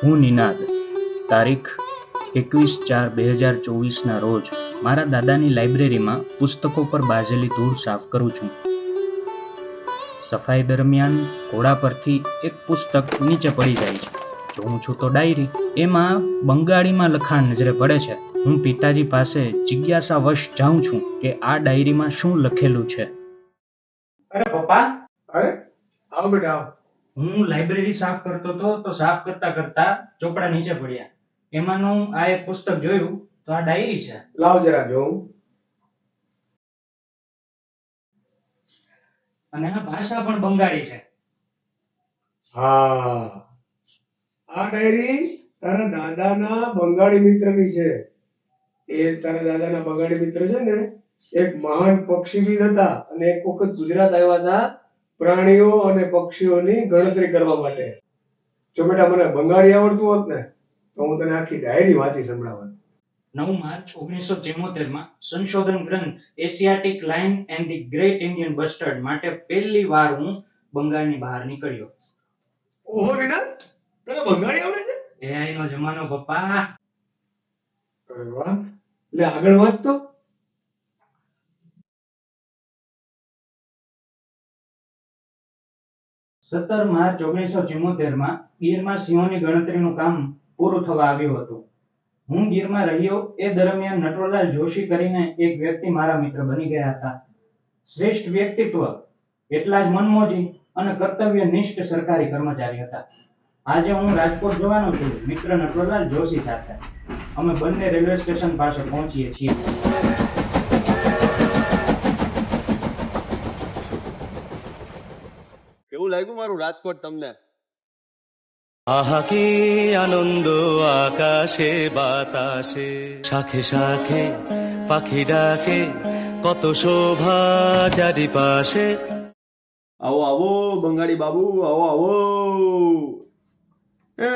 હું નિનાદ તારીખ 21/4/2024ના રોજ મારા દાદાની લાઇબ્રેરીમાં પુસ્તકો પર બાજેલી ધૂળ સાફ કરું છું. સફાઈ દરમિયાન ઘોડા પરથી એક પુસ્તક નીચે પડી જાય છે. જોઉં છું તો ડાયરી. એમાં બંગાળીમાં લખાણ નજરે પડે છે. હું પિતાજી પાસે જિજ્ઞાસાવશ જાઉં છું કે આ ડાયરીમાં શું લખેલું છે. અરે પપ્પા, અરે આવો બેટા આવો. હું લાઇબ્રેરી સાફ કરતો હતો તો સાફ કરતા કરતા ચોપડા નીચે પડ્યા. એમાંનું આ એક પુસ્તક જોયું તો આ ડાયરી છે. લાવ જરા જોઉં. અને આ ભાષા પણ બંગાળી છે. હા, આ ડાયરી તારા દાદાના બંગાળી મિત્રની છે. એ તારા દાદાના બંગાળી મિત્ર છે ને, એક મહાન પક્ષીવિદ હતા અને એક વખત ગુજરાત આવ્યા હતા પ્રાણીઓ અને પક્ષીઓની ગણતરી કરવા માટે. જો બેટા મને બંગાળી આવડતું હોત ને તો હું તને આખી ડાયરી વાંચી સંભળાવત. 9 માર્ચ 1974માં સંશોધન ગ્રંથ Asiatic lion and the great Indian bastard માટે પહેલી વાર હું બંગાળની બહાર નીકળ્યો. ઓહો વિના, તને બંગાળી આવડે છે? એઆઈ નો જમાનો પપ્પા. અરે વાહ, લે આગળ વાંચ તો. 17 માર્ચ 1974માં ગીરમાં સિંહોની ગણતરીનું કામ પૂરું થવા આવ્યું હતું. હું ગીરમાં રહ્યો એ દરમિયાન નટવરલાલ જોશી કરીને એક વ્યક્તિ મારા મિત્ર બની ગયા હતા. શ્રેષ્ઠ વ્યક્તિત્વ, એટલા જ મનમોજી અને કર્તવ્યનિષ્ઠ સરકારી કર્મચારી હતા. આજે હું રાજકોટ જવાનો છું મિત્ર નટવરલાલ જોશી સાથે. અમે બંને રેલવે સ્ટેશન પાસે પહોંચીએ છીએ. કેવું લાગ્યું મારું રાજકોટ તમને? আহা কি আনন্দ আকাশে বাতাসে শাখে শাখে পাখি ডাকে কত শোভা চারিপাশে। આવો આવો બંગાળી બાબુ, આવો આવો. એ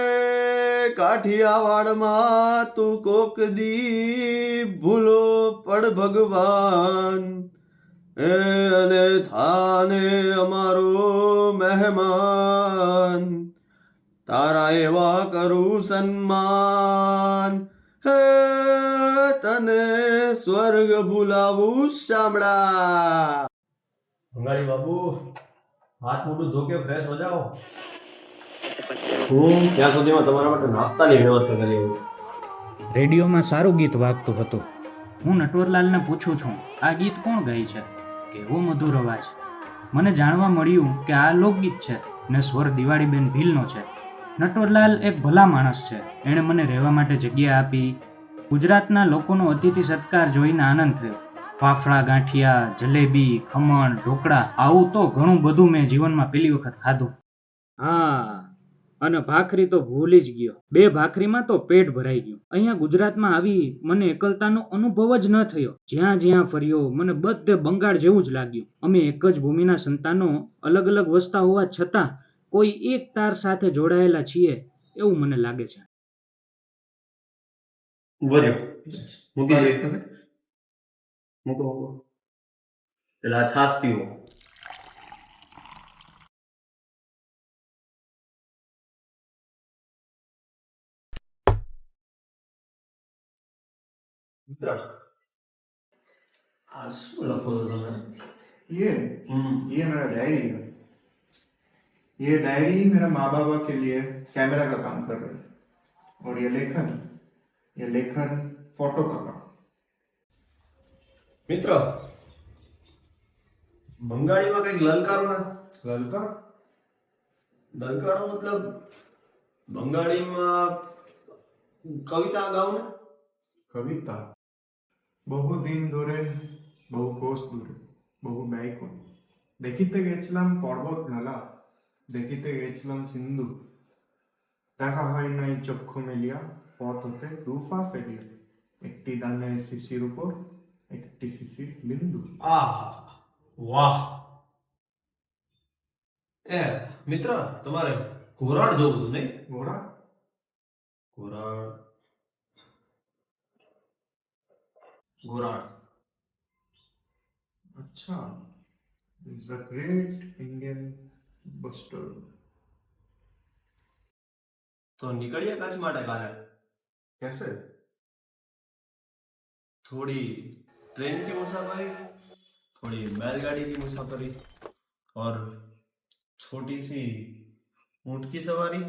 કાઠિયાવાડમાં તું કોક દી ભૂલો પડ ભગવાન, એ અને થાને અમારો મહેમાન, તારા એવા કરું સન્માન, હે તને સ્વર્ગ ભૂલાવું શામળા. બંગાળી બાબુ, હાથ મોઢું ધોકે ફ્રેશ હો જાઓ. હું ત્યાં સુધીમાં તમારા માટે નાસ્તાની વ્યવસ્થા કરી હોય. રેડિયોમાં સારું ગીત વાગતું હતું. હું નટવરલાલને પૂછું છું, આ ગીત કોણ ગાય છે? કેવો મધુર અવાજ. મને જાણવા મળ્યું કે આ લોકગીત છે ને સ્વર દિવાળીબેન ભીલનો છે. નટવરલાલ એક ભલા માણસ છે. એણે મને રહેવા માટે જગ્યા આપી. ગુજરાતના લોકોનો અતિથિ સત્કાર જોઈને આનંદ થયો. ફાફડા, ગાંઠિયા, જલેબી, ખમણ, ઢોકળા, આવું તો ઘણું બધું મેં જીવનમાં પહેલી વખત ખાધું. હા, અને ભાખરી તો ભૂલી જ ગયો. 2 ભાખરીમાં તો પેટ ભરાઈ ગયું. અહીંયા ગુજરાતમાં આવી મને એકલતાનો અનુભવ જ ન થયો. જ્યાં જ્યાં ફર્યો મને બધે બંગાળ જેવું જ લાગ્યું. અમે એક જ ભૂમિના સંતાનો અલગ અલગ વસતા હોવા છતાં કોઈ એક તાર સાથે જોડાયેલા છીએ એવું મને લાગે છે. મૂકી દે. મૂકો. પેલા છાસ પીવો. આ શું લખો છો તમે? ये मेरा डायरी है। ये डायरी मेरा माँ बाबा के लिए कैमरा का काम कर रही है और ये लेखन फोटो का काम। મિત્ર, બંગાળીમાં કઈક લલકારો ના. ललका લલકારો મતલબ બંગાળીમાં કવિતા ગાવ ને. कविता बहु दिन धरे बहु कोस दूरे बहु ব্যয়কোণ দেখিতে গেছিলাম পর্বত নালা দেখিতে গেছিলাম সিন্ধু দেখা হয় নাই চক্ষু মেলিয়া পথ হতে দুফা ফেলিয়া একটি দানের শিশির উপর একটি শিশির বিন্দু। આહા, વાહ. એ મિત્ર, તમારે ઘોરાડ જોવું હતું નહીં? घोड़ा ઘોરાડ. ઘોરાડ. अच्छा, द ग्रेट इंडियन बस्टर्ड। तो निकलिए कच्छ માટે કાલે कैसे? थोड़ी ट्रेन की मुसाफरी, थोड़ी बैलगाड़ी की मुसाफरी और छोटी सी ऊंट की सवारी।